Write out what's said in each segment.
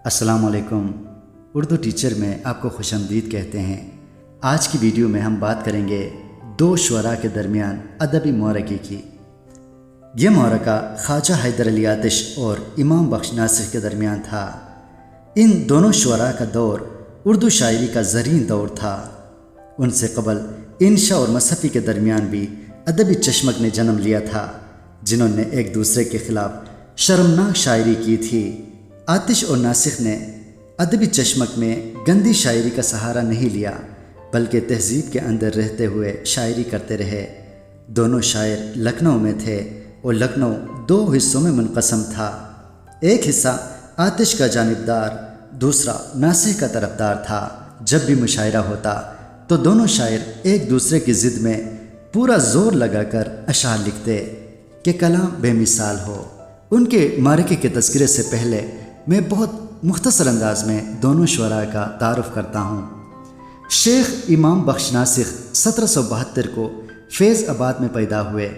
السلام علیکم۔ اردو ٹیچر میں آپ کو خوش آمدید کہتے ہیں۔ آج کی ویڈیو میں ہم بات کریں گے دو شعراء کے درمیان ادبی معرکے کی۔ یہ معرکہ خواجہ حیدر علی آتش اور امام بخش ناصر کے درمیان تھا۔ ان دونوں شعراء کا دور اردو شاعری کا زرین دور تھا۔ ان سے قبل انشا اور مصحفی کے درمیان بھی ادبی چشمک نے جنم لیا تھا، جنہوں نے ایک دوسرے کے خلاف شرمناک شاعری کی تھی۔ آتش اور ناسخ نے ادبی چشمک میں گندی شاعری کا سہارا نہیں لیا، بلکہ تہذیب کے اندر رہتے ہوئے شاعری کرتے رہے۔ دونوں شاعر لکھنؤ میں تھے اور لکھنؤ دو حصوں میں منقسم تھا۔ ایک حصہ آتش کا جانبدار، دوسرا ناسخ کا طرفدار تھا۔ جب بھی مشاعرہ ہوتا تو دونوں شاعر ایک دوسرے کی ضد میں پورا زور لگا کر اشعار لکھتے کہ کلام بے مثال ہو۔ ان کے معرکے کے تذکرے سے پہلے میں بہت مختصر انداز میں دونوں شعراء کا تعارف کرتا ہوں۔ شیخ امام بخش ناسخ 1772 کو فیض آباد میں پیدا ہوئے۔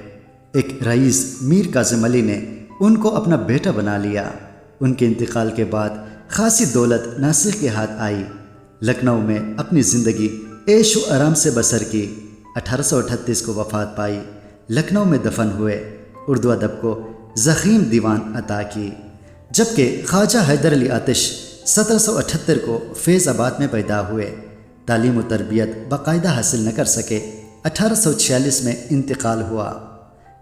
ایک رئیس میر کاظم علی نے ان کو اپنا بیٹا بنا لیا۔ ان کے انتقال کے بعد خاصی دولت ناسخ کے ہاتھ آئی۔ لکھنؤ میں اپنی زندگی عیش و آرام سے بسر کی۔ 1838 کو وفات پائی، لکھنؤ میں دفن ہوئے۔ اردو ادب کو ضخیم دیوان عطا کی۔ جبکہ خواجہ حیدر علی آتش 1778 کو فیض آباد میں پیدا ہوئے، تعلیم و تربیت باقاعدہ حاصل نہ کر سکے۔ 1846 میں انتقال ہوا۔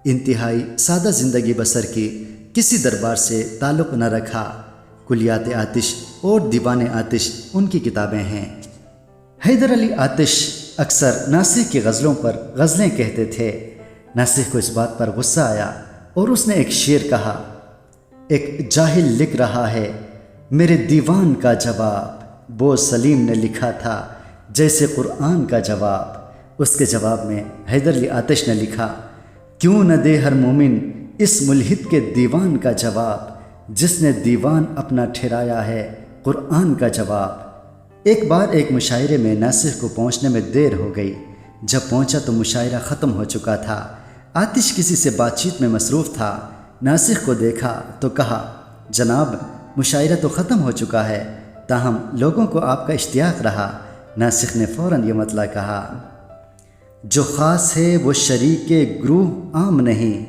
انتہائی سادہ زندگی بسر کی، کسی دربار سے تعلق نہ رکھا۔ کلیات آتش اور دیوان آتش ان کی کتابیں ہیں۔ حیدر علی آتش اکثر ناسخ کی غزلوں پر غزلیں کہتے تھے۔ ناسخ کو اس بات پر غصہ آیا اور اس نے ایک شعر کہا: ایک جاہل لکھ رہا ہے میرے دیوان کا جواب، بو سلیم نے لکھا تھا جیسے قرآن کا جواب۔ اس کے جواب میں حیدر علی آتش نے لکھا: کیوں نہ دے ہر مومن اس ملحد کے دیوان کا جواب، جس نے دیوان اپنا ٹھہرایا ہے قرآن کا جواب۔ ایک بار ایک مشاعرے میں ناسخ کو پہنچنے میں دیر ہو گئی۔ جب پہنچا تو مشاعرہ ختم ہو چکا تھا۔ آتش کسی سے بات چیت میں مصروف تھا۔ ناسخ کو دیکھا تو کہا: جناب، مشاعرہ تو ختم ہو چکا ہے، تاہم لوگوں کو آپ کا اشتیاق رہا۔ ناسخ نے فوراً یہ مطلع کہا: جو خاص ہے وہ شریک گروہ عام نہیں،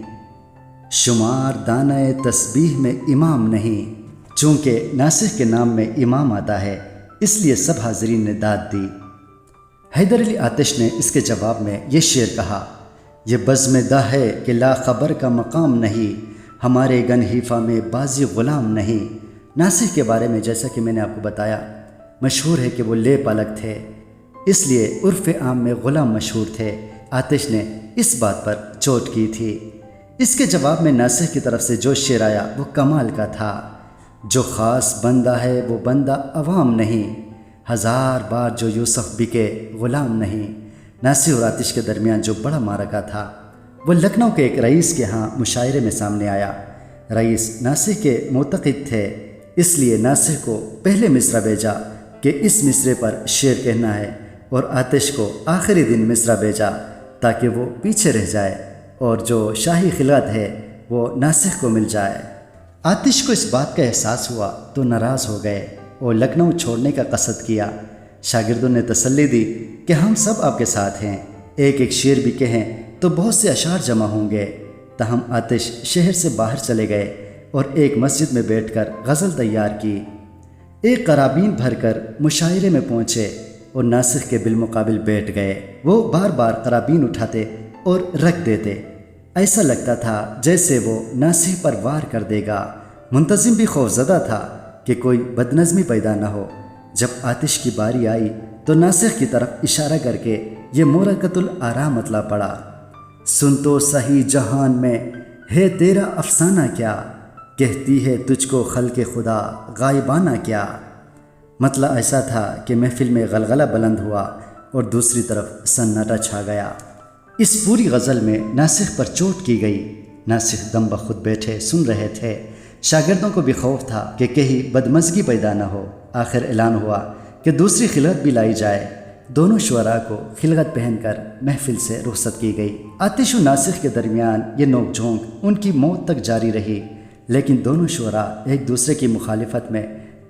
شمار دانہ تسبیح میں امام نہیں۔ چونکہ ناسخ کے نام میں امام آتا ہے، اس لیے سب حاضرین نے داد دی۔ حیدر علی آتش نے اس کے جواب میں یہ شعر کہا: یہ بزم دہ ہے کہ لا خبر کا مقام نہیں، ہمارے گنحیفہ میں بازی غلام نہیں۔ ناسخ کے بارے میں جیسا کہ میں نے آپ کو بتایا، مشہور ہے کہ وہ لے پالک تھے، اس لیے عرف عام میں غلام مشہور تھے۔ آتش نے اس بات پر چوٹ کی تھی۔ اس کے جواب میں ناسخ کی طرف سے جو شعر آیا وہ کمال کا تھا: جو خاص بندہ ہے وہ بندہ عوام نہیں، ہزار بار جو یوسف بکے غلام نہیں۔ ناسخ اور آتش کے درمیان جو بڑا معرکہ تھا وہ لکھنؤ کے ایک رئیس کے ہاں مشاعرے میں سامنے آیا۔ رئیس ناسخ کے معتقد تھے، اس لیے ناسخ کو پہلے مصرع بھیجا کہ اس مصرعے پر شعر کہنا ہے، اور آتش کو آخری دن مصرع بھیجا تاکہ وہ پیچھے رہ جائے اور جو شاہی خلعت ہے وہ ناسخ کو مل جائے۔ آتش کو اس بات کا احساس ہوا تو ناراض ہو گئے اور لکھنؤ چھوڑنے کا قصد کیا۔ شاگردوں نے تسلی دی کہ ہم سب آپ کے ساتھ ہیں، ایک ایک شعر بھی کہیں تو بہت سے اشعار جمع ہوں گے۔ تاہم آتش شہر سے باہر چلے گئے اور ایک مسجد میں بیٹھ کر غزل تیار کی۔ ایک قرابین بھر کر مشاعرے میں پہنچے اور ناسخ کے بالمقابل بیٹھ گئے۔ وہ بار بار قرابین اٹھاتے اور رکھ دیتے، ایسا لگتا تھا جیسے وہ ناسخ پر وار کر دے گا۔ منتظم بھی خوفزدہ تھا کہ کوئی بدنظمی پیدا نہ ہو۔ جب آتش کی باری آئی تو ناسخ کی طرف اشارہ کر کے یہ مورکۃ الآراء مطلع پڑا: سن تو صحیح جہان میں ہے تیرا افسانہ کیا، کہتی ہے تجھ کو خلق خدا غائبانہ کیا۔ مطلع ایسا تھا کہ محفل میں غلغلہ بلند ہوا اور دوسری طرف سناٹا چھا گیا۔ اس پوری غزل میں ناسخ پر چوٹ کی گئی۔ ناسخ دم بخود بیٹھے سن رہے تھے۔ شاگردوں کو بھی خوف تھا کہ کہیں بدمزگی پیدا نہ ہو۔ آخر اعلان ہوا کہ دوسری خلعت بھی لائی جائے۔ دونوں شعراء کو خلعت پہن کر محفل سے رخصت کی گئی۔ آتش و ناسخ کے درمیان یہ نوک جھونک ان کی موت تک جاری رہی، لیکن دونوں شعراء ایک دوسرے کی مخالفت میں